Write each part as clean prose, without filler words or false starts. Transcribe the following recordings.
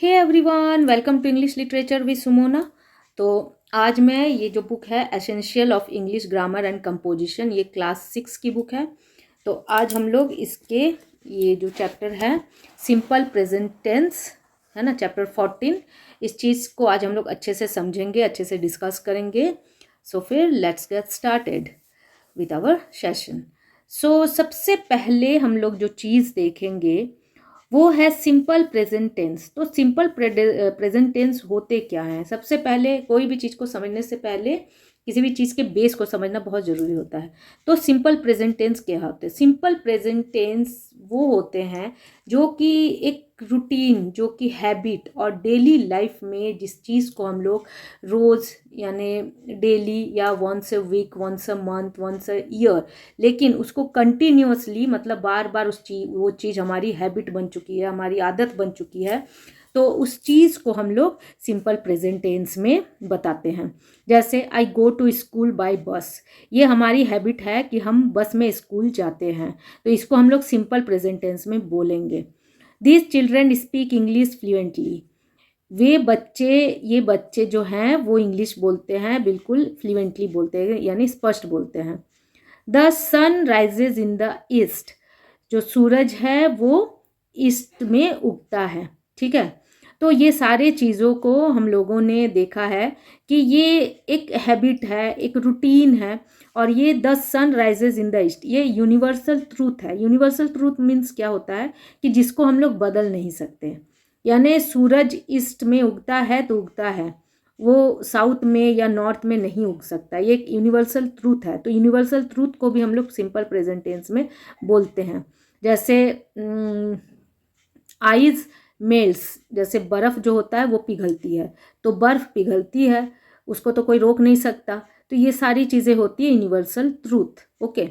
Hey everyone, welcome to English literature with Sumona. तो आज मैं ये जो बुक है essential of English grammar and composition, ये क्लास 6 की बुक है। तो आज हम लोग इसके ये जो चैप्टर है सिंपल प्रेजेंट टेंस है ना, चैप्टर 14, इस चीज़ को आज हम लोग अच्छे से समझेंगे, अच्छे से डिस्कस करेंगे। सो फिर let's get started with our session. So सबसे पहले हम लोग जो चीज़ देखेंगे वो है सिंपल प्रेजेंट टेंस। तो सिंपल प्रेजेंट टेंस होते क्या हैं? सबसे पहले कोई भी चीज़ को समझने से पहले किसी भी चीज़ के बेस को समझना बहुत ज़रूरी होता है। तो सिंपल प्रेजेंट टेंस क्या होते हैं? सिंपल प्रेजेंट टेंस वो होते हैं जो कि एक रूटीन, जो कि हैबिट और डेली लाइफ में जिस चीज़ को हम लोग रोज़ यानी डेली या once a week, once a month, once a year, लेकिन उसको कंटिन्यूअसली मतलब बार बार वो चीज़ हमारी हैबिट बन चुकी है, हमारी आदत बन चुकी है, तो उस चीज़ को हम लोग सिंपल प्रेजेंट टेंस में बताते हैं। जैसे आई गो टू स्कूल बाय बस, ये हमारी हैबिट है कि हम बस में स्कूल जाते हैं, तो इसको हम लोग सिंपल प्रेजेंट टेंस में बोलेंगे। These children speak English fluently, ये बच्चे जो हैं वो इंग्लिश बोलते हैं, बिल्कुल फ्लुएंटली बोलते हैं, यानी स्पष्ट बोलते हैं। The sun rises in the east, जो सूरज है वो ईस्ट में उगता है। ठीक है, तो ये सारे चीज़ों को हम लोगों ने देखा है कि ये एक हैबिट है, एक रूटीन है, और ये the sun rises in the east ये यूनिवर्सल ट्रूथ है। यूनिवर्सल ट्रूथ मीन्स क्या होता है कि जिसको हम लोग बदल नहीं सकते, यानी सूरज ईस्ट में उगता है तो उगता है, वो साउथ में या नॉर्थ में नहीं उग सकता। ये एक यूनिवर्सल ट्रूथ है। तो यूनिवर्सल ट्रूथ को भी हम लोग सिंपल प्रेजेंट टेंस में बोलते हैं। जैसे आइज मेल्स, जैसे बर्फ़ जो होता है वो पिघलती है, तो बर्फ़ पिघलती है, उसको तो कोई रोक नहीं सकता। तो ये सारी चीज़ें होती है यूनिवर्सल ट्रूथ। ओके,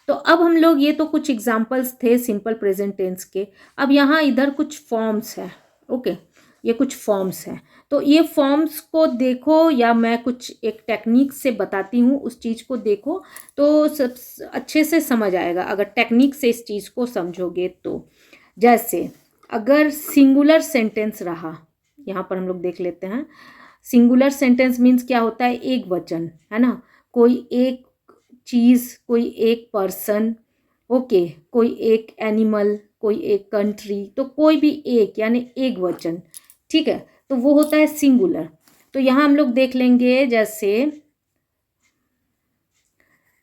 तो अब हम लोग, ये तो कुछ एग्जाम्पल्स थे सिंपल प्रेजेंट टेंस के। अब यहाँ इधर कुछ फॉर्म्स है। ओके, ये कुछ फॉर्म्स हैं, तो ये फॉर्म्स को देखो, या मैं कुछ एक टेक्निक से बताती हूँ, उस चीज़ को देखो तो सब अच्छे से समझ आएगा अगर टेक्निक से इस चीज़ को समझोगे तो। जैसे अगर सिंगुलर सेंटेंस रहा, यहाँ पर हम लोग देख लेते हैं। सिंगुलर सेंटेंस मीन्स क्या होता है? एक वचन, है ना, कोई एक चीज़, कोई एक पर्सन, ओके, कोई एक एनिमल, कोई एक कंट्री, तो कोई भी एक यानी एक वचन। ठीक है, तो वो होता है सिंगुलर। तो यहाँ हम लोग देख लेंगे, जैसे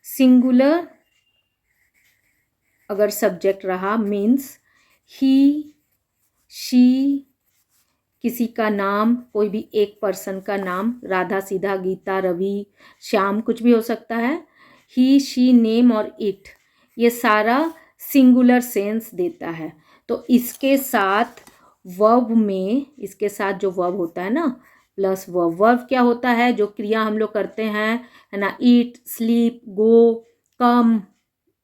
सिंगुलर अगर सब्जेक्ट रहा मीन्स ही, शी, किसी का नाम, कोई भी एक पर्सन का नाम, राधा, सीधा, गीता, रवि, श्याम, कुछ भी हो सकता है। ही, शी, नेम और इट, ये सारा सिंगुलर सेंस देता है। तो इसके साथ वर्ब में, इसके साथ जो वर्ब होता है ना, प्लस वर्ब, वर्ब क्या होता है? जो क्रिया हम लोग करते हैं, है ना, ईट, स्लीप, गो, कम,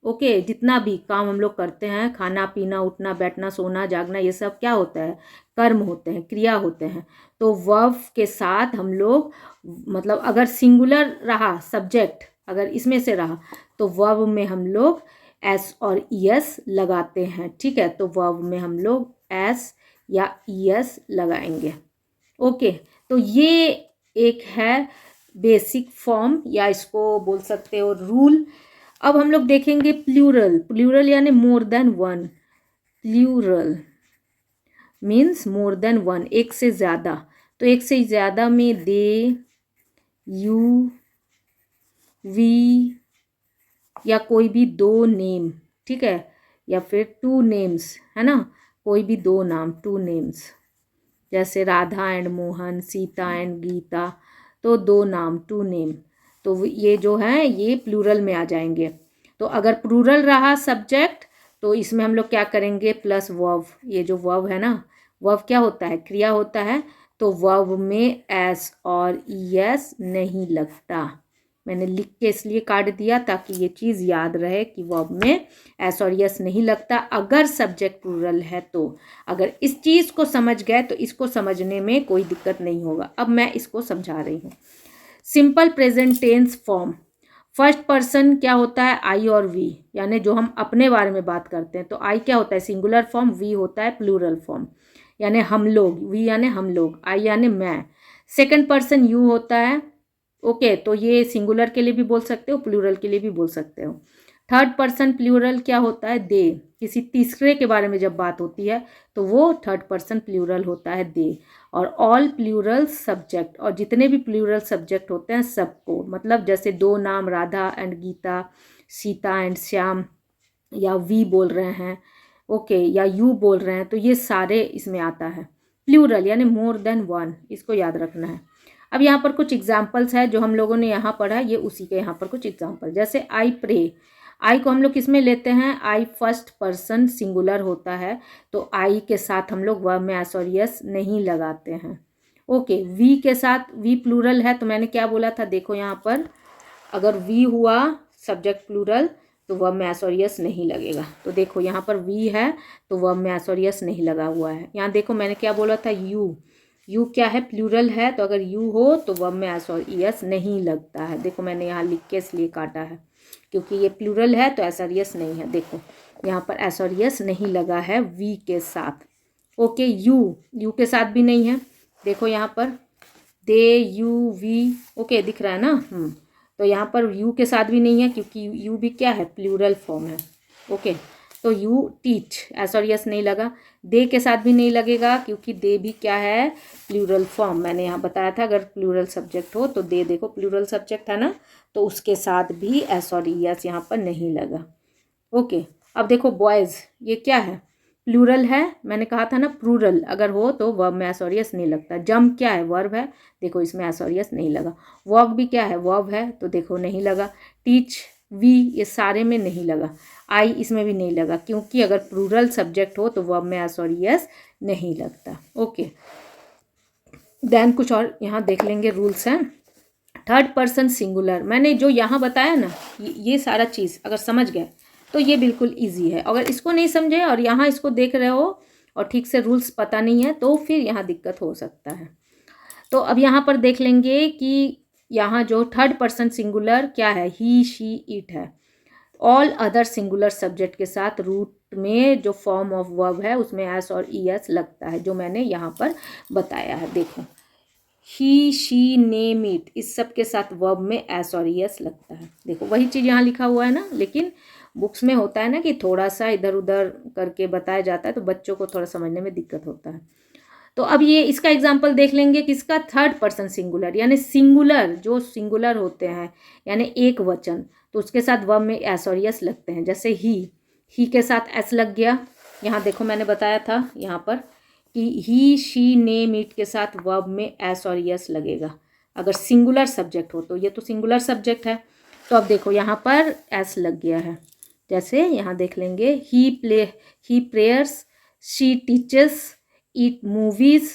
ओके, जितना भी काम हम लोग करते हैं, खाना पीना, उठना बैठना, सोना जागना, ये सब क्या होता है? कर्म होते हैं, क्रिया होते हैं। तो वर्ब के साथ हम लोग, मतलब अगर सिंगुलर रहा सब्जेक्ट, अगर इसमें से रहा, तो वर्ब में हम लोग एस और ईएस लगाते हैं। ठीक है, तो वर्ब में हम लोग एस या ईएस लगाएंगे। ओके, तो ये एक है बेसिक फॉर्म, या इसको बोल सकते हो रूल। अब हम लोग देखेंगे प्लूरल। प्लूरल यानी more than one. Plural means more than one, एक से ज़्यादा। तो एक से ज़्यादा में दे, यू, वी, या कोई भी दो नेम, ठीक है, या फिर टू नेम्स, है ना, कोई भी दो नाम, टू नेम्स, जैसे राधा एंड मोहन, सीता एंड गीता, तो दो नाम, टू नेम। तो ये जो है ये प्लूरल में आ जाएंगे। तो अगर प्लूरल रहा सब्जेक्ट, तो इसमें हम लोग क्या करेंगे? Plus verb. ये जो वर्ब है ना, वर्ब क्या होता है? क्रिया होता है। तो वर्ब में एस और ईएस नहीं लगता। मैंने लिख के इसलिए काट दिया ताकि ये चीज़ याद रहे कि वर्ब में एस और यस नहीं लगता अगर सब्जेक्ट प्लूरल है। तो अगर इस चीज़ को समझ गए तो इसको समझने में कोई दिक्कत नहीं होगा। अब मैं इसको समझा रही हूँ। Simple present tense form, first person क्या होता है? आई और वी, यानी जो हम अपने बारे में बात करते हैं। तो आई क्या होता है? सिंगुलर फॉर्म, वी होता है प्लूरल फॉर्म। यानी हम लोग, वी यानी हम लोग, आई यानी मैं। सेकंड पर्सन यू होता है। ओके, तो ये सिंगुलर के लिए भी बोल सकते हो, प्लूरल के लिए भी बोल सकते हो। थर्ड पर्सन प्लूरल क्या होता है? दे। किसी तीसरे के बारे में जब बात होती है तो वो थर्ड पर्सन प्लूरल होता है, दे। और ऑल प्लूरल सब्जेक्ट, और जितने भी प्लूरल सब्जेक्ट होते हैं सबको, मतलब जैसे दो नाम राधा एंड गीता, सीता एंड श्याम, या वी बोल रहे हैं, ओके, या यू बोल रहे हैं, तो ये सारे इसमें आता है। प्लूरल यानी मोर देन वन, इसको याद रखना है। अब यहाँ पर कुछ एग्जाम्पल्स है जो हम लोगों ने यहाँ पढ़ा, ये उसी के यहाँ पर कुछ एग्जाम्पल, जैसे आई प्रे। आई को हम लोग किस में लेते हैं? आई फर्स्ट पर्सन सिंगुलर होता है, तो आई के साथ हम लोग वर्ब में एस और यस नहीं लगाते हैं। ओके, वी के साथ, वी प्लूरल है तो मैंने क्या बोला था, देखो यहाँ पर अगर वी हुआ सब्जेक्ट प्लूरल तो वर्ब में एस और यस नहीं लगेगा। तो देखो यहाँ पर वी है तो वर्ब में एस और यस नहीं लगा हुआ है। यहाँ देखो मैंने क्या बोला था, यू, यू क्या है? प्लूरल है, तो अगर यू हो तो वर्ब में एस और यस नहीं लगता है। देखो मैंने यहाँ लिख के इसलिए काटा है क्योंकि ये प्लूरल है तो एस और यस नहीं है। देखो यहाँ पर एस और यस नहीं लगा है वी के साथ। ओके, यू, यू के साथ भी नहीं है। देखो यहाँ पर दे, यू, वी, ओके दिख रहा है ना। तो यहाँ पर यू के साथ भी नहीं है क्योंकि यू भी क्या है? प्लूरल फॉर्म है। ओके, तो यू टीच, एस और यस नहीं लगा। दे के साथ भी नहीं लगेगा क्योंकि दे भी क्या है? Plural form. मैंने यहाँ बताया था अगर प्लूरल सब्जेक्ट हो तो दे, देखो प्लूरल सब्जेक्ट है ना, तो उसके साथ भी एस और यस यहाँ पर नहीं लगा। ओके, अब देखो बॉयज़, ये क्या है? प्लूरल है, मैंने कहा था ना प्लूरल अगर हो तो वर्ब में एस और यस नहीं लगता। जंप क्या है? वर्ब है, देखो इसमें एस और यस नहीं लगा। वॉक भी क्या है? वर्ब है, तो देखो नहीं लगा। टीच, वी, ये सारे में नहीं लगा। आई इसमें भी नहीं लगा क्योंकि अगर प्लूरल सब्जेक्ट हो तो वर्ब में एस और यस नहीं लगता। ओके, देन कुछ और यहाँ देख लेंगे रूल्स हैं। थर्ड पर्सन सिंगुलर, मैंने जो यहाँ बताया ना, ये सारा चीज़ अगर समझ गए तो ये बिल्कुल इजी है। अगर इसको नहीं समझे और यहाँ इसको देख रहे हो और ठीक से रूल्स पता नहीं है तो फिर यहाँ दिक्कत हो सकता है। तो अब यहाँ पर देख लेंगे कि यहाँ जो थर्ड पर्सन सिंगुलर क्या है? ही, शी, इट है। ऑल अदर सिंगुलर सब्जेक्ट के साथ रूट में जो फॉर्म ऑफ वर्ब है उसमें एस और ई एस लगता है, जो मैंने यहाँ पर बताया है। देखो ही, शी, नेम, इट, इस सब के साथ वर्ब में एस और यस लगता है। देखो वही चीज़ यहाँ लिखा हुआ है ना, लेकिन बुक्स में होता है ना कि थोड़ा सा इधर उधर करके बताया जाता है तो बच्चों को थोड़ा समझने में दिक्कत होता है। तो अब ये इसका एग्जाम्पल देख लेंगे किसका? थर्ड पर्सन सिंगुलर, यानी सिंगुलर जो सिंगुलर होते हैं यानी एक वचन, तो उसके साथ वर्ब में एस और यस लगते हैं। जैसे ही के साथ एस लग गया। यहाँ देखो मैंने बताया था यहाँ पर कि ही, शी, नेम, इट के साथ वर्ब में एस और यस लगेगा अगर सिंगुलर सब्जेक्ट हो तो। ये तो सिंगुलर सब्जेक्ट है, तो अब देखो यहाँ पर एस लग गया है। जैसे यहाँ देख लेंगे he prays, she teaches, it moves,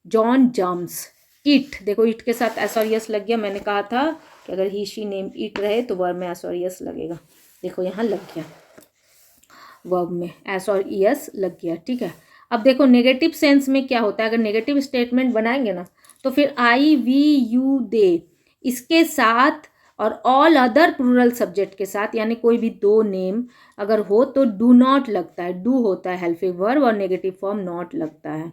John jumps. It, देखो इट के साथ एस और यस लग गया। मैंने कहा था कि अगर ही, शी, नेम, इट रहे तो वर्ब में एस और यस लगेगा। देखो यहाँ लग गया, वर्ब में एस और यस लग गया। ठीक है, अब देखो नेगेटिव सेंस में क्या होता है, अगर नेगेटिव स्टेटमेंट बनाएंगे ना तो फिर आई, वी, यू, दे इसके साथ और ऑल अदर प्लूरल सब्जेक्ट के साथ, यानी कोई भी दो नेम अगर हो तो डू नॉट लगता है। डू होता है हेल्पिंग वर्ब और नेगेटिव फॉर्म नॉट लगता है।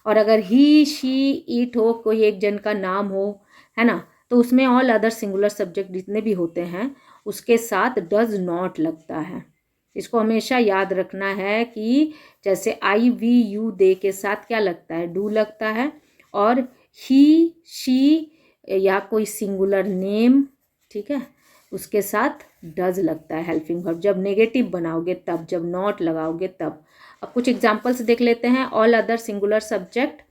और अगर ही, शी, इट हो, कोई एक जन का नाम हो, है ना, तो उसमें ऑल अदर सिंगुलर सब्जेक्ट जितने भी होते हैं उसके साथ डज नॉट लगता है। इसको हमेशा याद रखना है कि जैसे आई, वी, यू, दे के साथ क्या लगता है? डू लगता है। और ही, शी या कोई सिंगुलर नेम, ठीक है, उसके साथ डज लगता है हेल्पिंग वर्ब। जब नेगेटिव बनाओगे तब, जब नॉट लगाओगे तब। अब कुछ एग्जांपल्स देख लेते हैं। ऑल अदर सिंगुलर सब्जेक्ट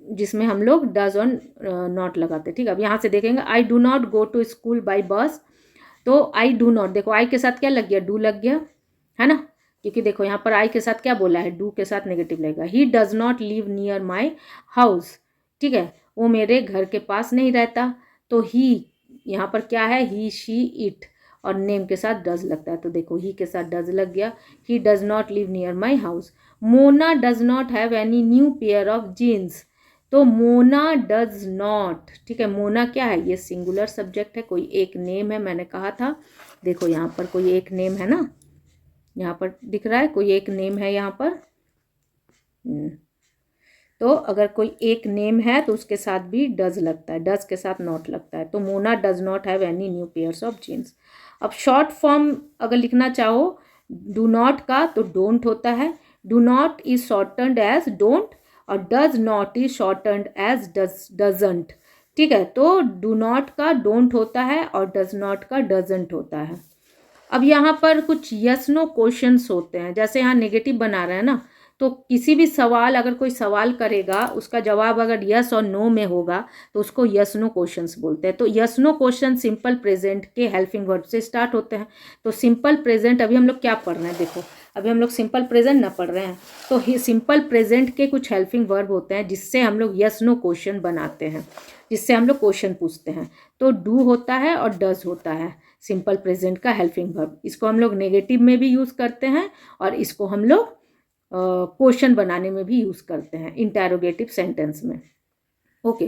जिसमें हम लोग डज और नॉट लगाते। ठीक है, अब यहाँ से देखेंगे I do not go to school by bus, तो आई डू नॉट, देखो आई के साथ क्या लग गया? डू लग गया, है ना, क्योंकि देखो यहाँ पर आई के साथ क्या बोला है? डू के साथ नेगेटिव लगेगा। ही does not live near my house, ठीक है, वो मेरे घर के पास नहीं रहता। तो ही यहाँ पर क्या है? ही, शी, इट और नेम के साथ डज लगता है, तो देखो ही के साथ डज लग गया। He does not live near my house. Mona does not have any new pair of jeans, तो मोना डज नॉट, ठीक है, मोना क्या है? ये सिंगुलर सब्जेक्ट है, कोई एक नेम है, मैंने कहा था। देखो यहाँ पर कोई एक नेम है ना, यहाँ पर दिख रहा है कोई एक नेम है यहाँ पर, तो अगर कोई एक नेम है तो उसके साथ भी डज लगता है, डज के साथ नॉट लगता है। तो Mona does not have any new pairs of jeans. अब शॉर्ट फॉर्म अगर लिखना चाहो डू नॉट का तो डोंट होता है, do not is shortened as don't और does not is shortened as doesn't. ठीक है, तो डू नॉट का डोंट होता है और डज नॉट का डजंट होता है। अब यहाँ पर कुछ यस नो क्वेश्चंस होते हैं, जैसे यहाँ नेगेटिव बना रहे हैं ना, तो किसी भी सवाल अगर कोई सवाल करेगा उसका जवाब अगर यस और नो में होगा तो उसको यस नो क्वेश्चंस बोलते हैं। तो yes no question simple present के हेल्पिंग वर्ब से स्टार्ट होते हैं। तो सिंपल प्रेजेंट अभी हम लोग क्या पढ़ रहे हैं, देखो अभी हम लोग सिंपल प्रेजेंट ना पढ़ रहे हैं, तो सिंपल प्रेजेंट के कुछ हेल्पिंग वर्ब होते हैं जिससे हम लोग यस नो क्वेश्चन बनाते हैं, जिससे हम लोग क्वेश्चन पूछते हैं। तो डू होता है और डज होता है सिंपल प्रेजेंट का हेल्पिंग वर्ब। इसको हम लोग नेगेटिव में भी यूज़ करते हैं और इसको हम लोग क्वेश्चन बनाने में भी यूज़ करते हैं इंटरोगेटिव सेंटेंस में। ओके,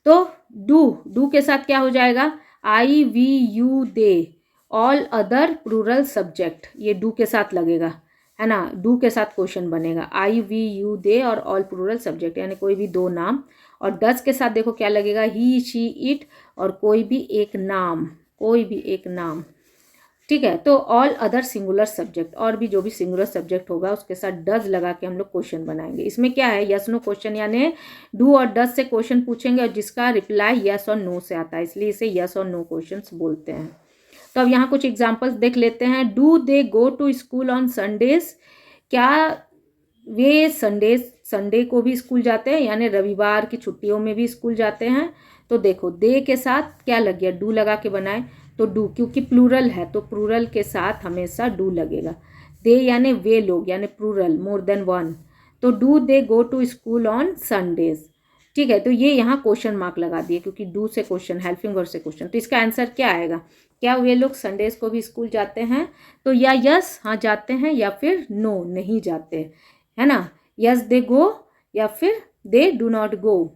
तो डू के साथ क्या हो जाएगा, I we you they all other plural subject, ये डू के साथ लगेगा है ना, डू के साथ क्वेश्चन बनेगा आई वी यू दे और ऑल प्लूरल सब्जेक्ट यानी कोई भी दो नाम। और डज के साथ देखो क्या लगेगा, ही शी इट और कोई भी एक नाम, कोई भी एक नाम। ठीक है, तो ऑल अदर सिंगुलर सब्जेक्ट, और भी जो भी सिंगुलर सब्जेक्ट होगा उसके साथ डज लगा के हम लोग क्वेश्चन बनाएंगे। इसमें क्या है, यस नो क्वेश्चन यानी डू और डज से क्वेश्चन पूछेंगे और जिसका रिप्लाई यस और नो से आता है, इसलिए इसे यस और नो क्वेश्चंस बोलते हैं। तो अब यहाँ कुछ एग्जांपल्स देख लेते हैं। Do they go to school on Sundays, क्या वे संडे को भी स्कूल जाते हैं, यानी रविवार की छुट्टियों में भी स्कूल जाते हैं। तो देखो दे के साथ क्या लग गया, डू लगा के बनाए, तो डू क्योंकि प्लूरल है तो प्लूरल के साथ हमेशा डू लगेगा। दे यानी वे लोग यानी प्लूरल मोर देन वन, तो do they go to school on Sundays. ठीक है, तो ये यहाँ क्वेश्चन मार्क लगा दिए क्योंकि डू से क्वेश्चन, हेल्पिंग वर्ब से क्वेश्चन। तो इसका आंसर क्या आएगा, क्या वे लोग संडेज को भी स्कूल जाते हैं, तो या यस हाँ जाते हैं या फिर नो नहीं जाते, है ना, यस दे गो या फिर दे डू नॉट गो,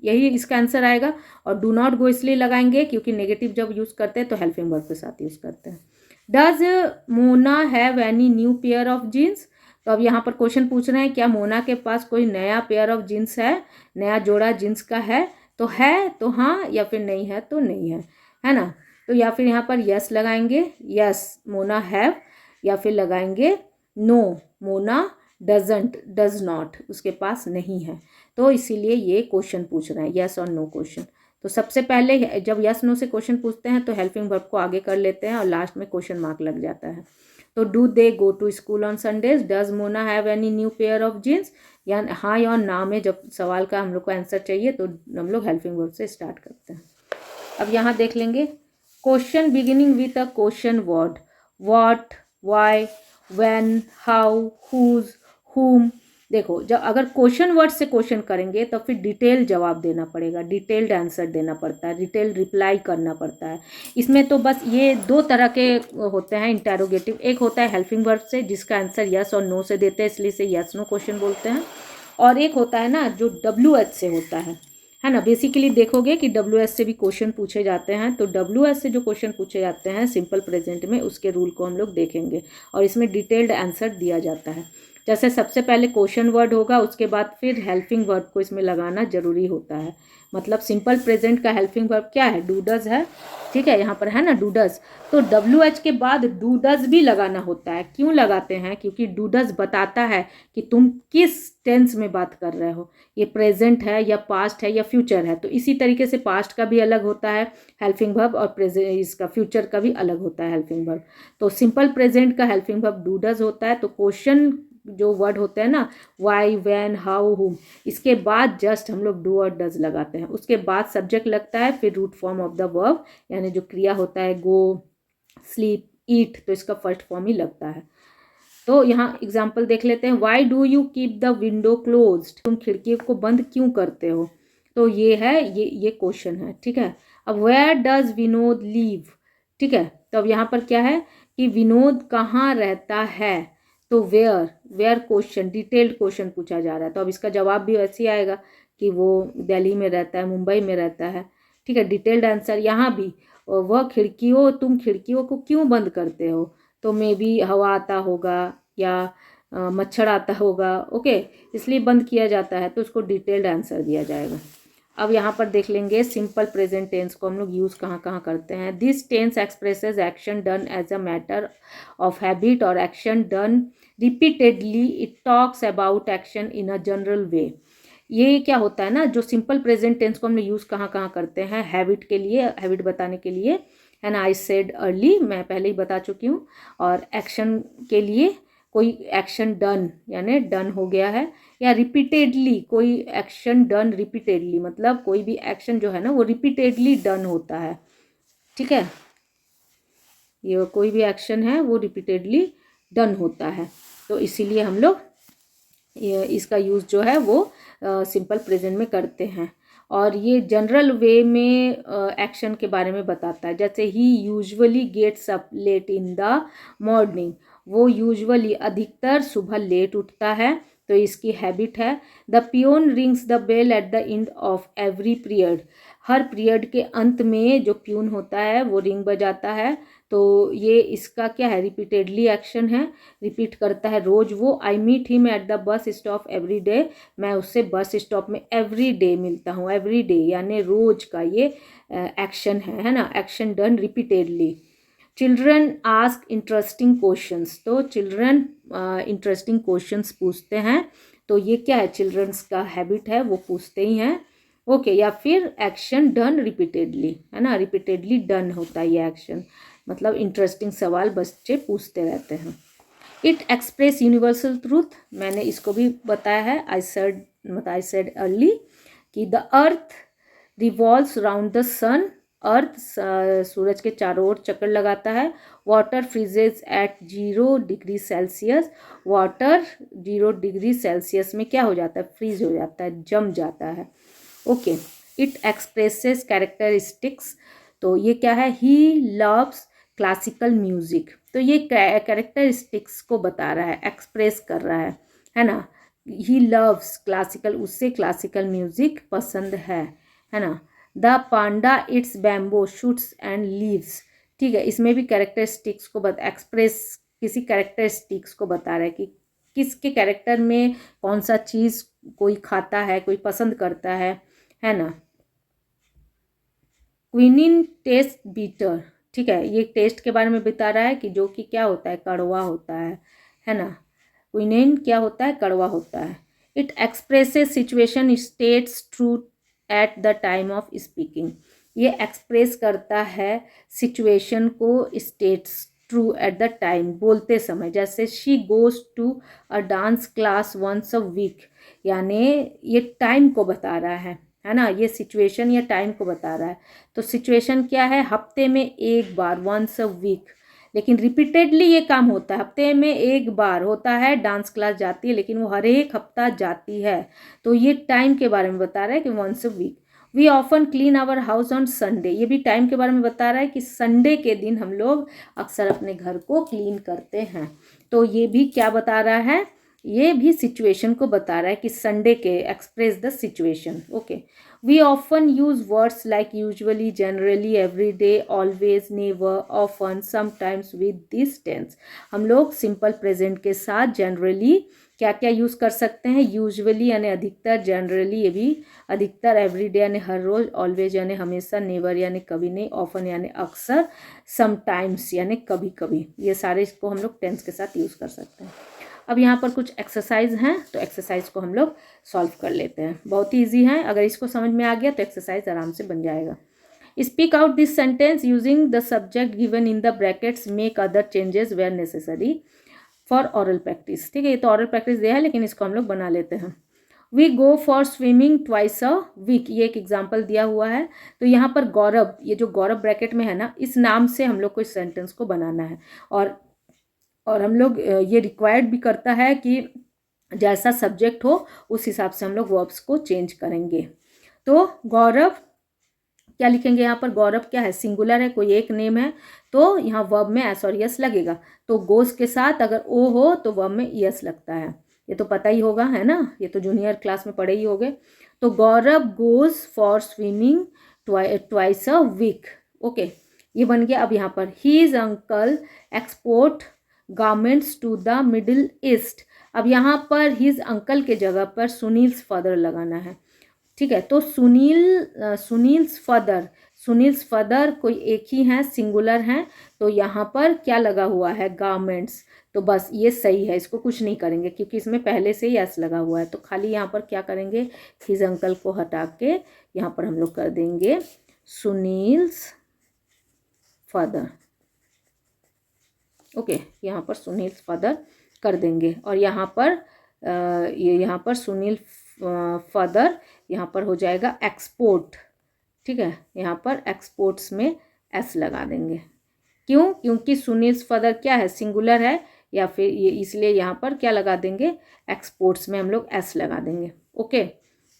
यही इसका आंसर आएगा। और डू नॉट गो इसलिए लगाएंगे क्योंकि नेगेटिव जब यूज़ करते हैं तो हेल्पिंग वर्ब के साथ यूज़ करते हैं। Does Mona have any new pair of jeans, तो अब यहाँ पर क्वेश्चन पूछ रहे हैं क्या मोना के पास कोई नया पेयर ऑफ जीन्स है, नया जोड़ा जीन्स का है, तो है तो हाँ या फिर नहीं है तो नहीं है ना। तो या फिर यहाँ पर यस लगाएंगे, यस मोना हैव, या फिर लगाएंगे no Mona doesn't, does not, उसके पास नहीं है। तो इसीलिए ये क्वेश्चन पूछ रहे हैं यस और नो क्वेश्चन। तो सबसे पहले जब यस नो से क्वेश्चन पूछते हैं तो हेल्पिंग वर्ब को आगे कर लेते हैं और लास्ट में क्वेश्चन मार्क लग जाता है। तो do they go to school on Sundays, does Mona have any new pair of jeans, या हाँ या ना में जब सवाल का हम लोग को आंसर चाहिए तो हम लोग हेल्पिंग वर्ब से स्टार्ट करते हैं। अब यहाँ देख लेंगे question beginning with a question word, what, why, when, how, whose, whom। देखो जब अगर क्वेश्चन वर्ड से क्वेश्चन करेंगे तो फिर डिटेल जवाब देना पड़ेगा, डिटेल्ड आंसर देना पड़ता है, डिटेल रिप्लाई करना पड़ता है। इसमें तो बस ये दो तरह के होते हैं इंटरोगेटिव, एक होता है हेल्पिंग वर्ब से जिसका आंसर यस और नो से देते हैं इसलिए इसे यस नो क्वेश्चन बोलते हैं, और एक होता है ना जो WH से होता है ना। बेसिकली देखोगे कि WH से भी क्वेश्चन पूछे जाते हैं, तो WH से जो क्वेश्चन पूछे जाते हैं सिंपल प्रेजेंट में उसके रूल को हम लोग देखेंगे और इसमें डिटेल्ड आंसर दिया जाता है। जैसे सबसे पहले क्वेश्चन वर्ड होगा उसके बाद फिर हेल्पिंग वर्ब को इसमें लगाना जरूरी होता है। मतलब सिंपल प्रेजेंट का हेल्पिंग वर्ब क्या है, डू डज है, ठीक है, यहाँ पर है ना डू डज, तो WH के बाद डू डज भी लगाना होता है। क्यों लगाते हैं, क्योंकि डू डज बताता है कि तुम किस टेंस में बात कर रहे हो, ये प्रेजेंट है या पास्ट है या फ्यूचर है। तो इसी तरीके से पास्ट का भी अलग होता है हेल्पिंग वर्ब और प्रेजेंट इसका फ्यूचर का भी अलग होता है हेल्पिंग वर्ब। तो सिंपल प्रेजेंट का हेल्पिंग वर्ब डू डज होता है। तो क्वेश्चन जो वर्ड होते हैं ना वाई, व्हेन, हाउ, हुम, इसके बाद जस्ट हम लोग डू और डज लगाते हैं, उसके बाद सब्जेक्ट लगता है, फिर root form of the verb यानी जो क्रिया होता है गो, स्लीप, ईट, तो इसका फर्स्ट फॉर्म ही लगता है। तो यहाँ एग्जाम्पल देख लेते हैं। Why do you keep the window closed, तुम खिड़की को बंद क्यों करते हो, तो ये है ये क्वेश्चन है, ठीक है। अब वेयर डज विनोद लीव, ठीक है, तो अब यहाँ पर क्या है कि विनोद कहाँ रहता है, तो वेयर क्वेश्चन, डिटेल्ड क्वेश्चन पूछा जा रहा है, तो अब इसका जवाब भी वैसे ही आएगा कि वो दिल्ली में रहता है, मुंबई में रहता है, ठीक है, डिटेल्ड आंसर। यहाँ भी वह खिड़कियों, तुम खिड़कियों को क्यों बंद करते हो, तो मे बी हवा आता होगा या मच्छर आता होगा, ओके, इसलिए बंद किया जाता है, तो उसको डिटेल्ड आंसर दिया जाएगा। अब यहाँ पर देख लेंगे सिंपल प्रेजेंट टेंस को हम लोग यूज़ कहाँ कहाँ करते हैं। This tense expresses action done as a matter of habit और action done repeatedly. It talks about action in a general way. ये क्या होता है ना, जो सिंपल प्रेजेंट टेंस को हम लोग यूज़ कहाँ कहाँ करते हैं, हैबिट के लिए, हैबिट बताने के लिए, है ना। आई सेड अर्ली, मैं पहले ही बता चुकी हूँ। और एक्शन के लिए कोई एक्शन डन यानी डन हो गया है, या रिपीटेडली कोई एक्शन डन रिपीटेडली, मतलब कोई भी एक्शन जो है ना वो रिपीटेडली डन होता है, ठीक है। ये कोई भी एक्शन है वो रिपीटेडली डन होता है, तो इसीलिए हम लोग इसका यूज़ जो है वो सिंपल प्रेजेंट में करते हैं। और ये जनरल वे में एक्शन के बारे में बताता है। जैसे he usually gets up late in the morning, वो यूजुअली अधिकतर सुबह लेट उठता है, तो इसकी हैबिट है। The peon rings the bell at the end of every period, हर पीरियड के अंत में जो प्यून होता है वो रिंग बजाता है, तो ये इसका क्या है, रिपीटेडली एक्शन है, रिपीट करता है रोज वो। I meet him at the bus stop every day, मैं उससे बस स्टॉप में एवरी डे मिलता हूँ, एवरी डे यानी रोज का ये एक्शन है ना, action done repeatedly. Children ask interesting questions, तो चिल्ड्रन इंटरेस्टिंग क्वेश्चंस पूछते हैं, तो ये क्या है, चिल्ड्रंस का हैबिट है, वो पूछते ही हैं, ओके। या फिर एक्शन डन रिपीटेडली, है ना, रिपीटेडली डन होता है ये एक्शन, मतलब इंटरेस्टिंग सवाल बच्चे पूछते रहते हैं। इट एक्सप्रेस यूनिवर्सल ट्रूथ, मैंने इसको भी बताया है, आई सेड अर्ली कि the earth revolves round the sun, earth सूरज के चारों ओर चक्कर लगाता है। Water freezes at 0 degree Celsius, water 0 degree Celsius में क्या हो जाता है, फ्रीज हो जाता है, जम जाता है, ओके। इट एक्सप्रेसेस कैरेक्टरिस्टिक्स, तो ये क्या है, ही लव्स क्लासिकल म्यूजिक, तो ये कैरेक्टरिस्टिक्स को बता रहा है, एक्सप्रेस कर रहा है ना। ही लव्स क्लासिकल, उससे क्लासिकल म्यूजिक पसंद है ना। The Panda it's bamboo shoots and leaves, ठीक है, इसमें भी कैरेक्टरिस्टिक्स को एक्सप्रेस, किसी कैरेक्टरिस्टिक्स को बता रहा है कि किसके कैरेक्टर में कौन सा चीज़ कोई खाता है, कोई पसंद करता है ना। क्विनिन टेस्ट बीटर, ठीक है, ये टेस्ट के बारे में बता रहा है कि जो कि क्या होता है, कड़वा होता है ना। क्विनिन क्या होता है, कड़वा होता है। It expresses situation states truth at the time of speaking, ये एक्सप्रेस करता है सिचुएशन को, states true at the time, बोलते समय। जैसे she goes to a dance class once a week, यानी ये टाइम को बता रहा है ना, ये सिचुएशन या टाइम को बता रहा है। तो सिचुएशन क्या है, हफ्ते में एक बार, वंस अ वीक, लेकिन रिपीटेडली ये काम होता है, हफ्ते में एक बार होता है, डांस क्लास जाती है, लेकिन वो हर एक हफ्ता जाती है, तो ये टाइम के बारे में बता रहा है कि once a week. We often clean our house on Sunday, ये भी टाइम के बारे में बता रहा है कि संडे के दिन हम लोग अक्सर अपने घर को क्लीन करते हैं, तो ये भी क्या बता रहा है, ये भी सिचुएशन को बता रहा है कि संडे के, express the situation, okay. We often use words like usually, generally, every day, always, never, often, sometimes with this tense, हम लोग सिंपल प्रेजेंट के साथ जनरली क्या क्या यूज़ कर सकते हैं, यूजुअली यानी अधिकतर, जनरली ये भी अधिकतर, एवरीडे यानी हर रोज़, ऑलवेज यानी हमेशा, नेवर यानी कभी नहीं, ऑफन यानी अक्सर, समटाइम्स यानी कभी कभी, ये सारे इसको हम लोग टेंस के साथ यूज़ कर सकते हैं। अब यहाँ पर कुछ एक्सरसाइज हैं, तो एक्सरसाइज को हम लोग सॉल्व कर लेते हैं, बहुत ही ईजी है, अगर इसको समझ में आ गया तो एक्सरसाइज आराम से बन जाएगा। Speak out this sentence using the subject given in the brackets, make other changes where necessary for oral practice, ठीक है, ये तो ऑरल प्रैक्टिस दिया है, लेकिन इसको हम लोग बना लेते हैं। We go for swimming twice a week, ये एक एग्जाम्पल दिया हुआ है, तो यहाँ पर गौरव, ये जो गौरव ब्रैकेट में है ना, इस नाम से हम लोग को इस सेंटेंस को बनाना है, और हम लोग ये रिक्वायर्ड भी करता है कि जैसा सब्जेक्ट हो उस हिसाब से हम लोग वर्ब्स को चेंज करेंगे। तो गौरव क्या लिखेंगे, यहाँ पर गौरव क्या है, सिंगुलर है, कोई एक नेम है, तो यहाँ वर्ब में एस और यस लगेगा, तो गोस के साथ अगर ओ हो तो वर्ब में यस लगता है, ये तो पता ही होगा, है ना, ये तो जूनियर क्लास में पढ़े ही होंगे। तो Gaurav goes for swimming twice a week, okay, ये बन गया। अब यहाँ पर his uncle export garments to the Middle East, अब यहाँ पर हिज अंकल के जगह पर सुनील्स फादर लगाना है, ठीक है। तो सुनील्स फादर कोई एक ही हैं, सिंगुलर हैं, तो यहाँ पर क्या लगा हुआ है, गारमेंट्स। तो बस ये सही है, इसको कुछ नहीं करेंगे क्योंकि इसमें पहले से ही एस लगा हुआ है। तो खाली यहाँ पर क्या करेंगे, हिज अंकल को हटा के यहाँ पर हम लोग कर देंगे सुनील्स फादर। ओके, यहाँ पर सुनील्स फादर कर देंगे और यहाँ पर यहाँ पर सुनील फादर यहाँ पर हो जाएगा एक्सपोर्ट, ठीक है। यहाँ पर एक्सपोर्ट्स में एस लगा देंगे। क्यों? क्योंकि सुनील्स फादर क्या है, सिंगुलर है, या फिर ये इसलिए यहाँ पर क्या लगा देंगे, एक्सपोर्ट्स में हम लोग एस लगा देंगे। ओके,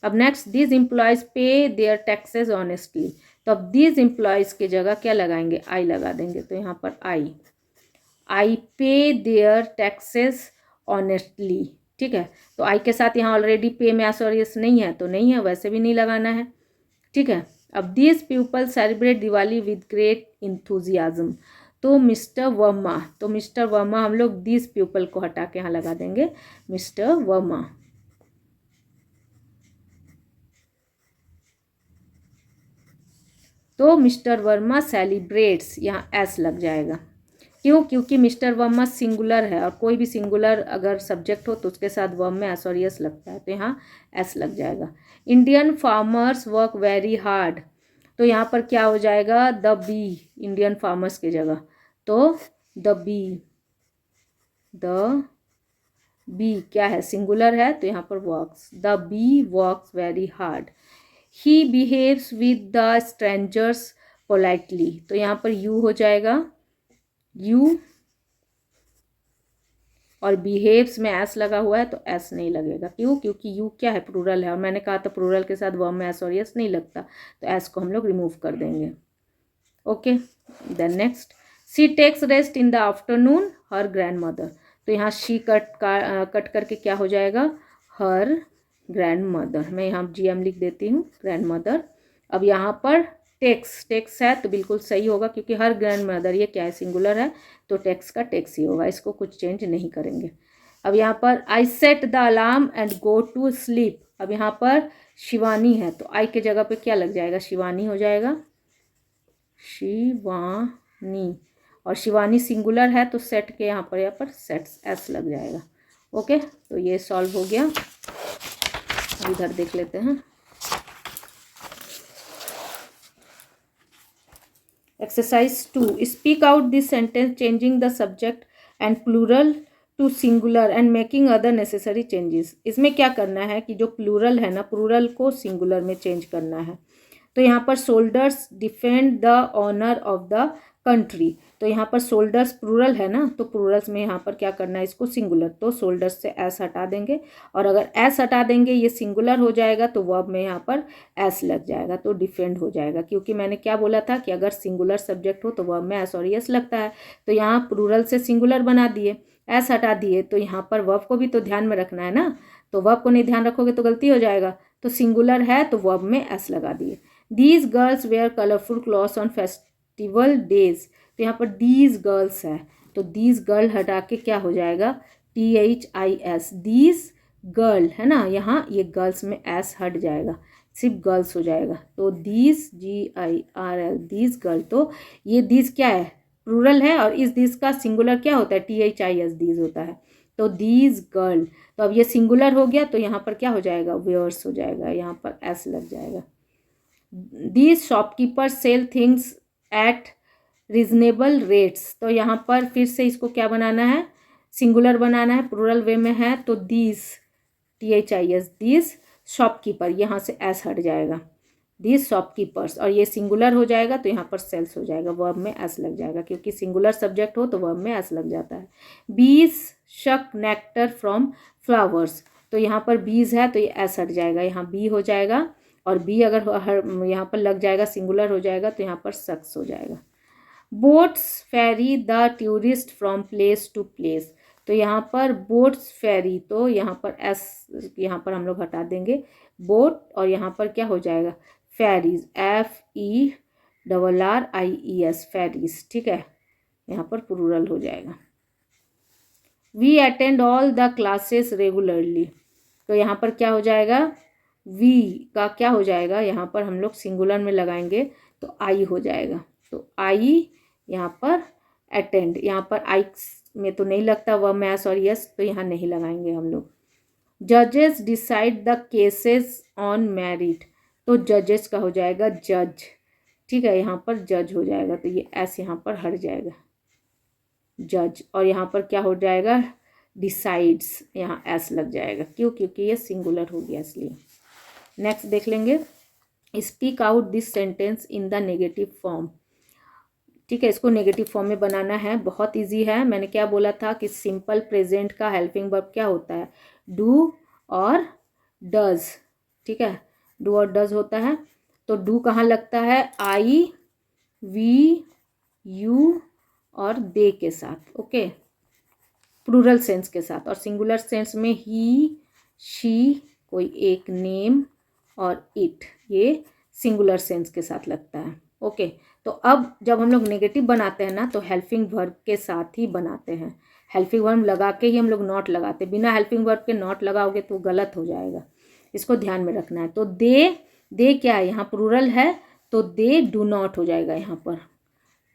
अब नेक्स्ट, दीज एम्प्लॉयज़ पे देयर टैक्सेस ऑनेस्टली। तो अब दीज एम्प्लॉयज़ की जगह क्या लगाएंगे, आई लगा देंगे। तो यहाँ पर आई पे देयर टैक्सेस ऑनेस्टली, ठीक है। तो आई के साथ यहाँ ऑलरेडी पे में एस और यस नहीं है, तो नहीं है, वैसे भी नहीं लगाना है, ठीक है। अब these people celebrate Diwali with great enthusiasm. तो मिस्टर वर्मा हम लोग दीज पीपल को हटा के यहाँ लगा देंगे मिस्टर वर्मा। तो मिस्टर वर्मा सेलिब्रेट्स, यहाँ एस लग जाएगा। क्यों? क्योंकि मिस्टर वर्मा सिंगुलर है और कोई भी सिंगुलर अगर सब्जेक्ट हो तो उसके साथ वर्ब में एस और यस लगता है, तो यहाँ एस लग जाएगा। Indian farmers work very hard. तो यहाँ पर क्या हो जाएगा, द बी, इंडियन फार्मर्स की जगह। तो द बी क्या है, सिंगुलर है, तो यहाँ पर works, the bee works very hard. He behaves with the strangers politely. तो यहाँ पर यू हो जाएगा, यू, और बिहेव्स में एस लगा हुआ है तो एस नहीं लगेगा। क्यों? क्योंकि यू क्या है, प्लूरल है, और मैंने कहा था प्लूरल के साथ वर्ब में एस और यस नहीं लगता, तो एस को हम लोग रिमूव कर देंगे। Okay, then next, she takes rest in the afternoon her grandmother. तो यहाँ शी कट करके क्या हो जाएगा, हर ग्रैंड मदर। मैं यहाँ GM लिख देती हूँ, ग्रैंड मदर। अब यहाँ पर टेक्स है तो बिल्कुल सही होगा क्योंकि हर ग्रैंड मदर ये क्या है, सिंगुलर है, तो टेक्स का टेक्स ही होगा, इसको कुछ चेंज नहीं करेंगे। अब यहाँ पर I set the alarm and go to sleep. अब यहाँ पर शिवानी है तो आई के जगह पे क्या लग जाएगा, शिवानी हो जाएगा, शिवानी, और शिवानी सिंगुलर है तो सेट के यहाँ पर सेट्स एस लग जाएगा। ओके, तो ये सॉल्व हो गया। इधर देख लेते हैं, exercise 2, speak out this sentence changing the subject and plural to singular and making other necessary changes. इसमें क्या करना है कि जो प्लूरल है ना, प्लूरल को सिंगुलर में चेंज करना है। तो यहाँ पर soldiers defend the honour of the country. तो यहाँ पर सोल्जर्स प्लूरल है ना, तो प्लूरल्स में यहाँ पर क्या करना है, इसको सिंगुलर, तो सोल्जर्स से एस हटा देंगे, और अगर एस हटा देंगे ये सिंगुलर हो जाएगा तो वर्ब में यहाँ पर एस लग जाएगा, तो डिफेंड हो जाएगा। क्योंकि मैंने क्या बोला था कि अगर सिंगुलर सब्जेक्ट हो तो वर्ब में एस और यस लगता है, तो यहाँ प्लूरल से सिंगुलर बना दिए, एस हटा दिए, तो यहाँ पर वर्ब को भी तो ध्यान में रखना है ना, तो वर्ब को नहीं ध्यान रखोगे तो गलती हो जाएगा। तो सिंगुलर है तो वर्ब में एस लगा दिए। These girls wear colourful clothes on festival days. तो यहाँ पर दीज गर्ल्स है तो दीज गर्ल हटा के क्या हो जाएगा, THIS, दीज गर्ल है ना, यहाँ ये गर्ल्स में एस हट जाएगा, सिर्फ गर्ल्स हो जाएगा, तो दीज GIRL, दीज गर्ल। तो ये दीज क्या है, प्लूरल है, और इस दीज का सिंगुलर क्या होता है, THIS, दीज होता है, तो दीज गर्ल। तो अब ये सिंगुलर हो गया तो यहाँ पर क्या हो जाएगा, वेयर्स हो जाएगा, यहाँ पर एस लग जाएगा। These shopkeeper sell things at reasonable rates. तो यहाँ पर फिर से इसको क्या बनाना है, सिंगुलर बनाना है, प्लूरल वे में है, तो दीज THIS, दीज शॉपकीपर, यहाँ से एस हट जाएगा, दीज शॉपकीपर्स, और ये सिंगुलर हो जाएगा तो यहाँ पर सेल्स हो जाएगा, वर्ब में एस लग जाएगा, क्योंकि सिंगुलर सब्जेक्ट हो तो वर्ब में एस लग जाता है। बीज शक नेक्टर फ्रॉम फ्लावर्स। तो यहाँ पर बीज है तो ये एस हट जाएगा, यहाँ बी हो जाएगा, और बी अगर यहाँ पर लग जाएगा, सिंगुलर हो जाएगा तो यहाँ पर सक्स हो जाएगा। Boats ferry the tourist from place to place. तो यहाँ पर बोट्स फेरी, तो यहाँ पर एस, यहाँ पर हम लोग हटा देंगे बोट, और यहाँ पर क्या हो जाएगा, फेरीज, FERRIES, फेरीज, ठीक है, यहाँ पर प्लूरल हो जाएगा। We attend all the classes regularly. तो यहाँ पर क्या हो जाएगा, वी का क्या हो जाएगा, यहाँ पर हम लोग सिंगुलर में लगाएंगे तो आई हो जाएगा। तो आई यहाँ पर अटेंड, यहाँ पर आई में तो नहीं लगता वह मैस और यस, तो यहाँ नहीं लगाएंगे हम लोग। जजेस decide the cases on merit, तो जजेस का हो जाएगा जज, ठीक है, यहाँ पर जज हो जाएगा, तो ये एस यहाँ पर हट जाएगा, जज। और यहाँ पर क्या हो जाएगा, डिसाइड्स, यहाँ एस लग जाएगा, क्यों, क्योंकि ये सिंगुलर हो गया इसलिए। नेक्स्ट देख लेंगे, speak out this sentence in the negative form. ठीक है, इसको नेगेटिव फॉर्म में बनाना है, बहुत इजी है। मैंने क्या बोला था कि सिंपल प्रेजेंट का हेल्पिंग वर्ब क्या होता है, डू और डज, ठीक है, डू और डज होता है। तो डू कहाँ लगता है, आई, वी, यू और दे के साथ, ओके, प्लूरल सेंस के साथ। और सिंगुलर सेंस में ही, शी, कोई एक नेम और इट, ये सिंगुलर सेंस के साथ लगता है, ओके। तो अब जब हम लोग नेगेटिव बनाते हैं ना, तो हेल्पिंग वर्ब के साथ ही बनाते हैं, हेल्पिंग वर्ब लगा के ही हम लोग नॉट लगाते, बिना हेल्पिंग वर्ब के नॉट लगाओगे तो गलत हो जाएगा, इसको ध्यान में रखना है। तो दे क्या है, यहाँ प्लूरल है, तो दे डू नॉट हो जाएगा, यहाँ पर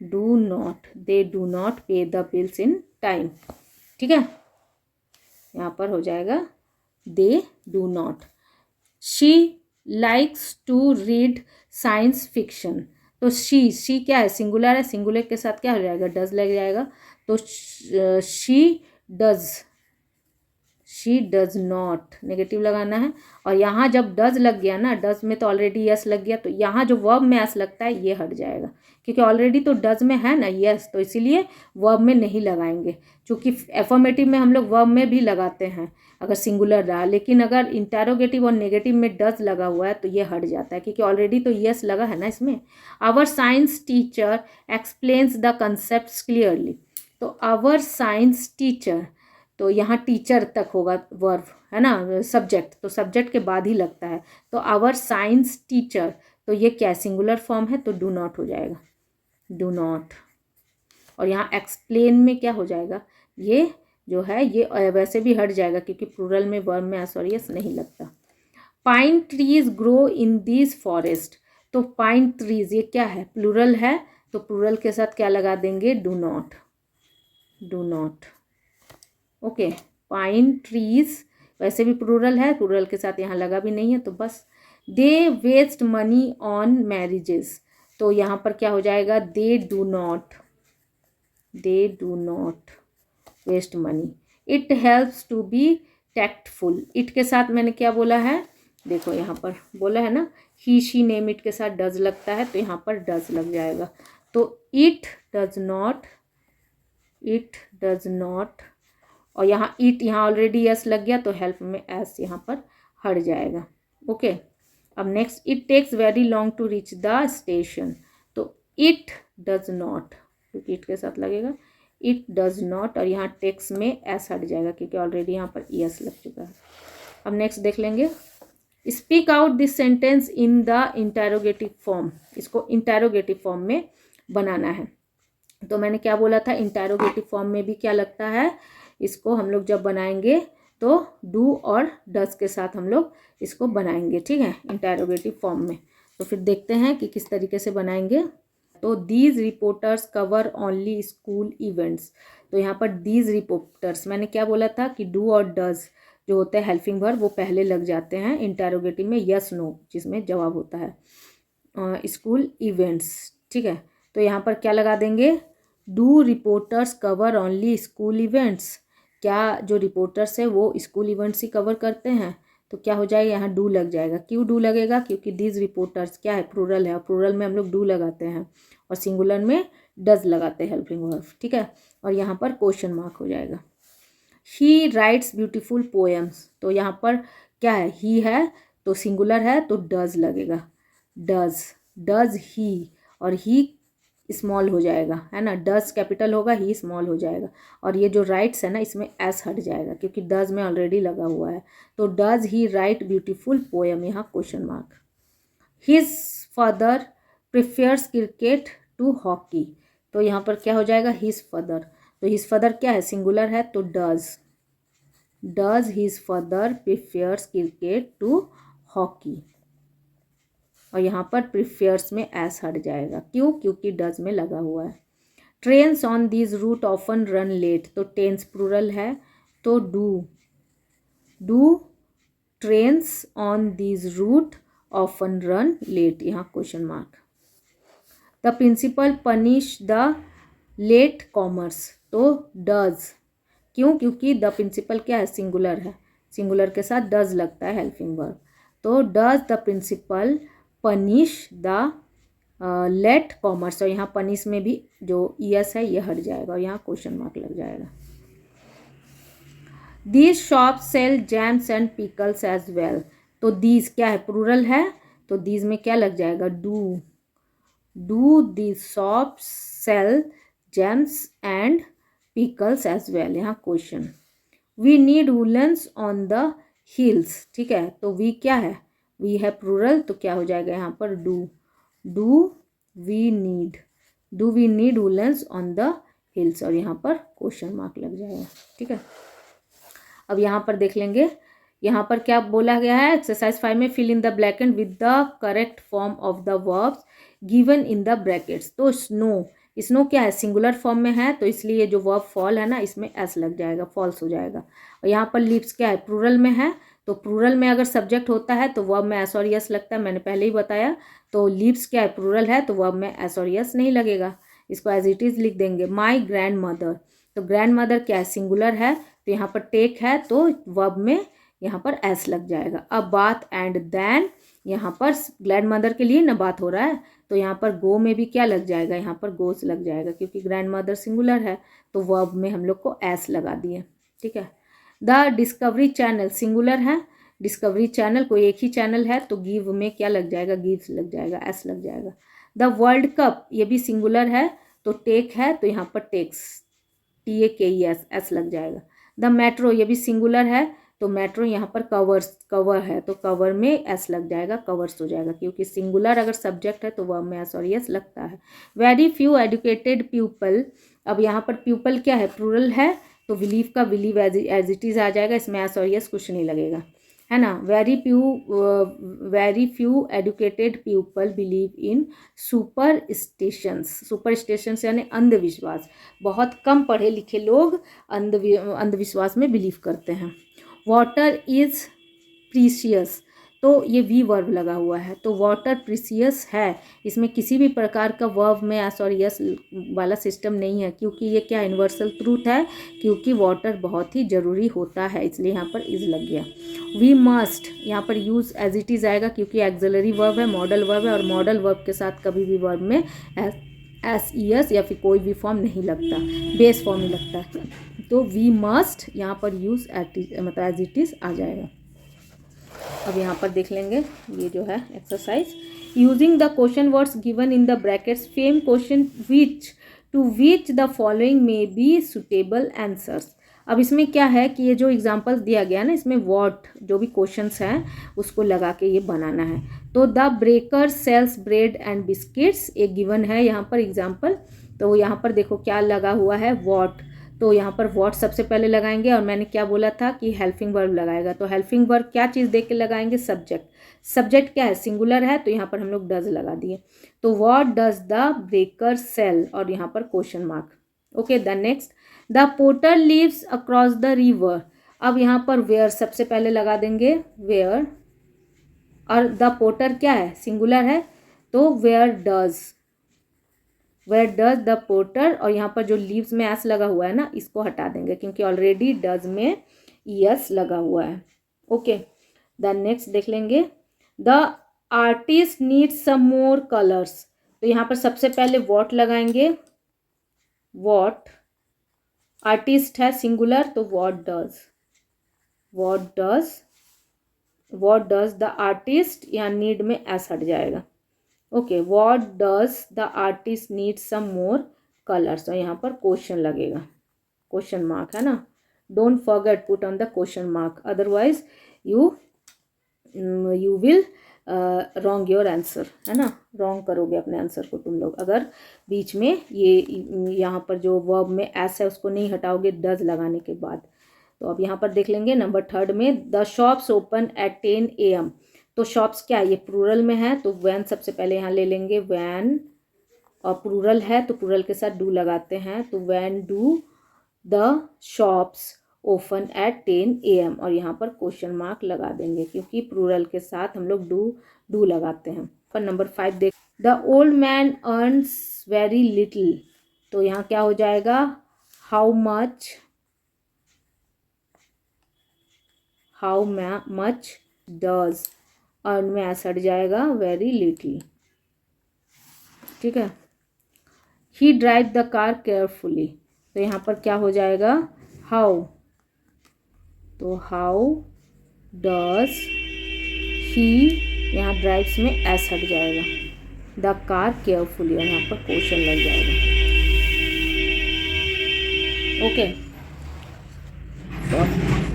do not, they do not pay the bills in time, ठीक है, यहाँ पर हो जाएगा they do not. She likes to read science fiction, तो शी क्या है, सिंगुलर है, सिंगुलर के साथ क्या हो जाएगा, डज लग जाएगा। तो शी डज नॉट नेगेटिव लगाना है। और यहाँ जब डज लग गया ना, डज में तो ऑलरेडी यस लग गया, तो यहाँ जो वर्ब में एस लगता है ये हट जाएगा, क्योंकि ऑलरेडी तो डज में है ना यस, तो इसीलिए वर्ब में नहीं लगाएंगे। क्योंकि एफर्मेटिव में हम लोग वर्ब में भी लगाते हैं अगर सिंगुलर रहा, लेकिन अगर इंटेरोगेटिव और नेगेटिव में डज लगा हुआ है तो ये हट जाता है, क्योंकि ऑलरेडी तो यस लगा है ना इसमें। Our science teacher explains the concept clearly, तो आवर साइंस टीचर, तो यहाँ टीचर तक होगा वर्ब, है ना, सब्जेक्ट, तो सब्जेक्ट के बाद ही लगता है। तो आवर साइंस टीचर, तो ये क्या सिंगुलर फॉर्म है, तो डू नॉट हो जाएगा, डू नॉट। और यहाँ एक्सप्लेन में क्या हो जाएगा, ये जो है ये वैसे भी हट जाएगा, क्योंकि प्लूरल में वर्ब में सॉरी यस नहीं लगता। Pine trees grow in this forest, तो पाइन ट्रीज ये क्या है, प्लूरल है, तो प्लूरल के साथ क्या लगा देंगे, do not, do not, okay. Pine trees वैसे भी प्लूरल है, प्लूरल के साथ यहाँ लगा भी नहीं है, तो बस। They waste money on marriages, तो यहाँ पर क्या हो जाएगा, they do not waste money. It helps to be tactful, it के साथ मैंने क्या बोला है, देखो यहाँ पर बोला है ना, ही, शी, नेम, इट के साथ डज लगता है, तो यहाँ पर डज लग जाएगा। तो इट डज नॉट, और यहाँ इट, यहाँ ऑलरेडी यस लग गया, तो हेल्प में एस यहाँ पर हट जाएगा, ओके। अब next, it takes very long to reach the station, तो इट डज नॉट, क्योंकि इट के साथ लगेगा, इट डज नॉट, और यहाँ टेक्स में एस हट जाएगा, क्योंकि ऑलरेडी यहाँ पर यस लग चुका है। अब नेक्स्ट देख लेंगे, speak out this sentence in the interrogative form, इसको इंटेरोगेटिव फॉर्म में बनाना है। तो मैंने क्या बोला था, इंटेरोगेटिव फॉर्म में भी क्या लगता है, इसको हम लोग जब बनाएंगे तो डू और डज के साथ हम लोग इसको बनाएंगे, ठीक है, इंटेरोगेटिव फॉर्म में। तो फिर देखते हैं कि किस तरीके से बनाएंगे। तो these reporters cover only school events, तो यहाँ पर दीज रिपोर्टर्स, मैंने क्या बोला था कि डू और डज जो होते हैं हेल्पिंग वर्ब वो पहले लग जाते हैं इंटेरोगेटिव में, यस नो जिसमें जवाब होता है, स्कूल इवेंट्स, ठीक है। तो यहाँ पर क्या लगा देंगे, do reporters cover only school events, क्या जो रिपोर्टर्स है वो स्कूल इवेंट्स ही कवर करते हैं, तो क्या हो जाएगा, यहाँ डू लग जाएगा। क्यों डू लगेगा, क्योंकि दीज रिपोर्टर्स क्या है, प्लूरल है, और प्लूरल में हम लोग डू लगाते हैं, और सिंगुलर में डज लगाते हैं हेल्पिंग वर्ब, ठीक है। और यहाँ पर क्वेश्चन मार्क हो जाएगा। ही राइट्स ब्यूटीफुल पोएम्स, तो यहाँ पर क्या है, ही है, तो सिंगुलर है, तो डज लगेगा, डज ही, और ही स्मॉल हो जाएगा, है ना, डज कैपिटल होगा, ही स्मॉल हो जाएगा। और ये जो राइट्स है ना, इसमें एस हट जाएगा, क्योंकि डज में ऑलरेडी लगा हुआ है, तो does he write beautiful poem, यहाँ question mark. His father prefers cricket to hockey, तो यहाँ पर क्या हो जाएगा, हिज फादर, तो हिज फादर क्या है, सिंगुलर है, तो does his father prefers cricket to hockey, और यहाँ पर प्रिफेयर्स में एस हट जाएगा, क्यों, क्योंकि डज में लगा हुआ है। Trains on this route often run late, तो टेंस प्लूरल है, तो do trains on this route often run late, यहाँ question mark. The principal punish the late comers, तो डज, क्यों, क्योंकि द प्रिंसिपल क्या है, सिंगुलर है, सिंगुलर के साथ डज लगता है हेल्पिंग वर्ब, तो does the principal punish the late comers, और यहाँ पनिश में भी जो यस है ये हट जाएगा और यहाँ क्वेश्चन मार्क लग जाएगा। These shop sell jams and pickles as well, तो दीज क्या है, प्लूरल है, तो दीज में क्या लग जाएगा, do these shop sell jams and pickles as well, यहाँ question. We need woollens on the hills, ठीक है, तो वी क्या है, वी है प्लूरल, तो क्या हो जाएगा यहाँ पर, do we need woollens on the hills, और यहाँ पर क्वेश्चन मार्क लग जाएगा, ठीक है। अब यहाँ पर देख लेंगे, यहाँ पर क्या बोला गया है, एक्सरसाइज 5 में fill in the blanks with the correct form of the verbs given in the brackets, तो स्नो क्या है, सिंगुलर फॉर्म में है, तो इसलिए जो वर्ब फॉल है ना, इसमें एस लग जाएगा, फॉल्स हो जाएगा। और यहाँ पर लिप्स क्या है, प्लूरल में है, तो प्लूरल में अगर सब्जेक्ट होता है तो वर्ब में एस और यस लगता है, मैंने पहले ही बताया, तो लिप्स क्या है, प्लूरल है, तो वर्ब में एस और यस नहीं लगेगा, इसको एज इट इज लिख देंगे। माई ग्रैंड मदर, तो ग्रैंड मदर क्या है, सिंगुलर है, तो यहाँ पर टेक है, तो वर्ब में यहाँ पर एस लग जाएगा। अब बात एंड देन, यहाँ पर ग्रैंड मदर के लिए ना बात हो रहा है, तो यहाँ पर गो में भी क्या लग जाएगा, यहाँ पर गोस लग जाएगा, क्योंकि ग्रैंड मदर सिंगुलर है, तो वर्ब में हम लोग को एस लगा दिए, ठीक है। द डिस्कवरी चैनल, सिंगुलर है, डिस्कवरी चैनल कोई एक ही चैनल है, तो गिव में क्या लग जाएगा, गिव्स लग जाएगा, एस लग जाएगा। द वर्ल्ड कप, ये भी सिंगुलर है, तो टेक है, तो यहाँ पर टेक्स, TAKES, एस लग जाएगा। द मेट्रो, ये भी सिंगुलर है, तो मेट्रो यहाँ पर कवर है, तो कवर में एस लग जाएगा, कवर्स हो जाएगा, क्योंकि सिंगुलर अगर सब्जेक्ट है तो वर्ब में एस और यस लगता है। वेरी फ्यू एजुकेटेड पीपल, अब यहाँ पर पीपल क्या है, प्लूरल है, तो बिलीव का बिलीव एज इट इज आ जाएगा, इसमें एस और यस कुछ नहीं लगेगा, है ना। Very few educated people believe in superstitions यानी अंधविश्वास, बहुत कम पढ़े लिखे लोग अंधविश्वास में बिलीव करते हैं। वाटर इज प्रीशियस, तो ये वी वर्ब लगा हुआ है, तो वाटर प्रीशियस है, इसमें किसी भी प्रकार का वर्ब में एस और यस वाला सिस्टम नहीं है, क्योंकि ये क्या यूनिवर्सल ट्रूथ है, क्योंकि वाटर बहुत ही ज़रूरी होता है, इसलिए यहाँ पर इज लग गया। वी मस्ट, यहाँ पर यूज एज इट इज आएगा, क्योंकि एक्सिलरी वर्ब है, मॉडल वर्ब है, और मॉडल वर्ब के साथ कभी भी वर्ब में एस ईएस या फिर कोई भी फॉर्म नहीं लगता, बेस फॉर्म ही लगता है, तो वी मस्ट यहाँ पर यूज मतलब एज इट इज आ जाएगा। अब यहाँ पर देख लेंगे, ये जो है exercise, using the question words given in the brackets frame question which the following may be suitable answers. अब इसमें क्या है कि ये जो एग्जांपल्स दिया गया ना, इसमें व्हाट जो भी क्वेश्चंस हैं उसको लगा के ये बनाना है। तो the baker sells bread and biscuits, एक गिवन है यहाँ पर एग्जाम्पल, तो यहाँ पर देखो क्या लगा हुआ है, व्हाट, तो यहाँ पर व्हाट सबसे पहले लगाएंगे, और मैंने क्या बोला था कि हेल्पिंग वर्ब लगाएगा, तो हेल्पिंग वर्ब क्या चीज़ देख के लगाएंगे, सब्जेक्ट क्या है, सिंगुलर है, तो यहाँ पर हम लोग डज लगा दिए, तो what does the baker sell, और यहाँ पर question mark. Okay, the next, the porter lives across the river, अब यहाँ पर वेयर सबसे पहले लगा देंगे, वेयर, और द पोर्टर क्या है, सिंगुलर है, तो वेयर डज द पोर्टर, और यहाँ पर जो लीव्स में एस लगा हुआ है ना, इसको हटा देंगे, क्योंकि ऑलरेडी डज में यस लगा हुआ है। ओके, द नेक्स्ट देख लेंगे, the artist needs some more colours, तो यहाँ पर सबसे पहले व्हाट लगाएंगे, व्हाट, आर्टिस्ट है सिंगुलर, तो व्हाट डज द आर्टिस्ट, यहाँ नीड में एस हट जाएगा। Okay, what does the artist need some more colours, और यहाँ पर क्वेश्चन लगेगा, क्वेश्चन मार्क है ना, don't forget put on the question mark, otherwise you will wrong your answer, है ना, रॉन्ग करोगे अपने आंसर को तुम लोग अगर बीच में ये यहाँ पर जो वर्ब में एस है उसको नहीं हटाओगे डज लगाने के बाद। तो अब यहाँ पर देख लेंगे नंबर 3 में, the shops open at 10 AM। तो शॉप्स क्या है, ये प्लूरल में है तो वैन सबसे पहले यहाँ ले लेंगे, वैन, और प्लूरल है तो प्लूरल के साथ डू लगाते हैं, तो when do the shops open at 10 AM, और यहाँ पर क्वेश्चन मार्क लगा देंगे क्योंकि प्लूरल के साथ हम लोग डू लगाते हैं। पर नंबर 5 देख, the old man earns very little. तो यहाँ क्या हो जाएगा, हाउ मच डज, अर्न में ऐसा हट जाएगा वेरी लिटिल, ठीक है। ही ड्राइव द कार केयरफुली, तो यहाँ पर क्या हो जाएगा, हाउ, तो हाउ डज ही, यहाँ ड्राइव्स में एस हट जाएगा, द कार केयरफुली, और यहाँ पर क्वेश्चन लग जाएगा। ओके, तो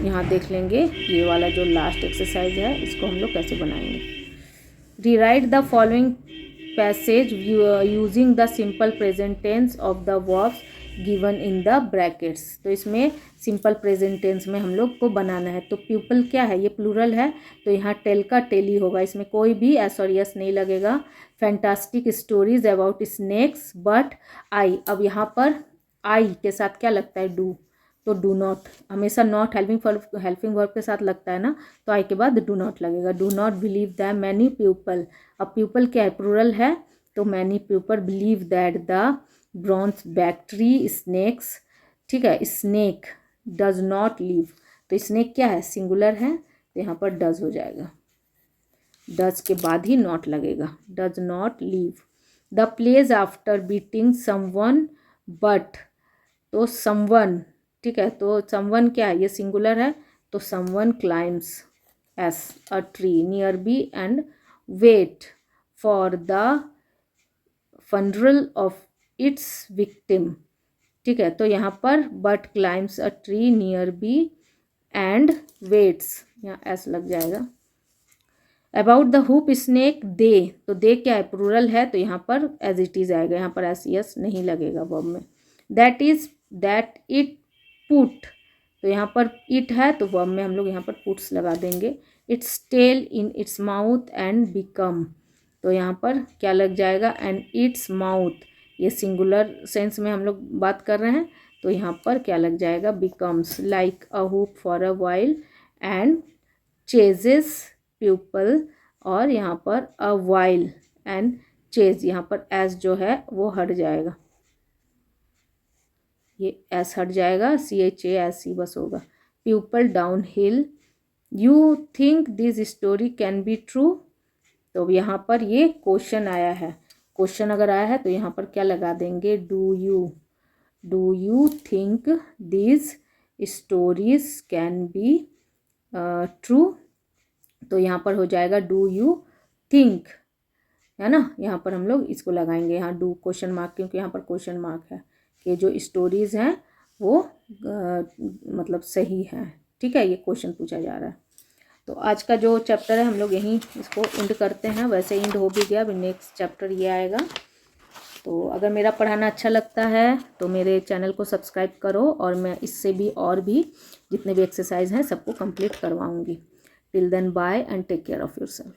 यहाँ देख लेंगे ये वाला जो लास्ट एक्सरसाइज है इसको हम लोग कैसे बनाएंगे। Rewrite the following passage using the simple present tense of the verbs given in the brackets. तो इसमें सिंपल प्रेजेंट टेंस में हम लोग को बनाना है। तो पीपल क्या है, ये प्लूरल है तो यहाँ टेल का टेली होगा, इसमें कोई भी एस और यस नहीं लगेगा। Fantastic stories about snakes but I, अब यहाँ पर आई के साथ क्या लगता है, डू, तो डू नॉट, हमेशा नॉट हेल्पिंग वर्ब के साथ लगता है ना, तो आई के बाद डू नॉट लगेगा। Do not believe that many people, अब पीपल क्या है, प्लूरल है तो many people believe that the bronze back tree snakes, ठीक है, स्नेक डज नॉट लीव, तो स्नेक क्या है, सिंगुलर है तो यहाँ पर डज हो जाएगा, डज के बाद ही नॉट लगेगा, does not live. The plays after beating someone but, तो समवन, ठीक है, तो समवन क्या है, ये सिंगुलर है तो someone climbs S a tree nearby and wait for the funeral of its victim, ठीक है, तो यहाँ पर but climbs a tree nearby and waits, यहाँ एस लग जाएगा। About the hoop snake they, तो दे क्या है, प्लूरल है तो यहाँ पर एज इट इज आएगा, यहाँ पर एस यस नहीं लगेगा वर्ब में। दैट इट पुट, तो यहाँ पर इट है तो वर्ब में हम लोग यहाँ पर पुट्स लगा देंगे। Its tail in its mouth and become, तो यहाँ पर क्या लग जाएगा, एंड इट्स माउथ, ये सिंगुलर सेंस में हम लोग बात कर रहे हैं तो यहाँ पर क्या लग जाएगा, becomes like a hoop for a while and ceases people, और यहाँ पर अ वाइल एंड चेज, यहाँ पर एस जो है वो हट जाएगा, ये एस हट जाएगा, CHASE बस होगा। People down hill, you think this story can be true, तो यहाँ पर ये क्वेश्चन आया है, क्वेश्चन अगर आया है तो यहाँ पर क्या लगा देंगे, do you think this stories can be true, तो यहाँ पर हो जाएगा डू यू थिंक, है ना, यहाँ पर हम लोग इसको लगाएंगे, यहाँ डू क्वेश्चन मार्क, क्योंकि यहाँ पर क्वेश्चन मार्क है कि जो स्टोरीज हैं वो मतलब सही है, ठीक है, ये क्वेश्चन पूछा जा रहा है। तो आज का जो चैप्टर है हम लोग यहीं इसको एंड करते हैं, वैसे एंड हो भी गया, अभी नेक्स्ट चैप्टर ये आएगा। तो अगर मेरा पढ़ाना अच्छा लगता है तो मेरे चैनल को सब्सक्राइब करो, और मैं इससे भी और भी जितने भी एक्सरसाइज हैं सबको कंप्लीट करवाऊँगी। Till then bye and take care of yourself.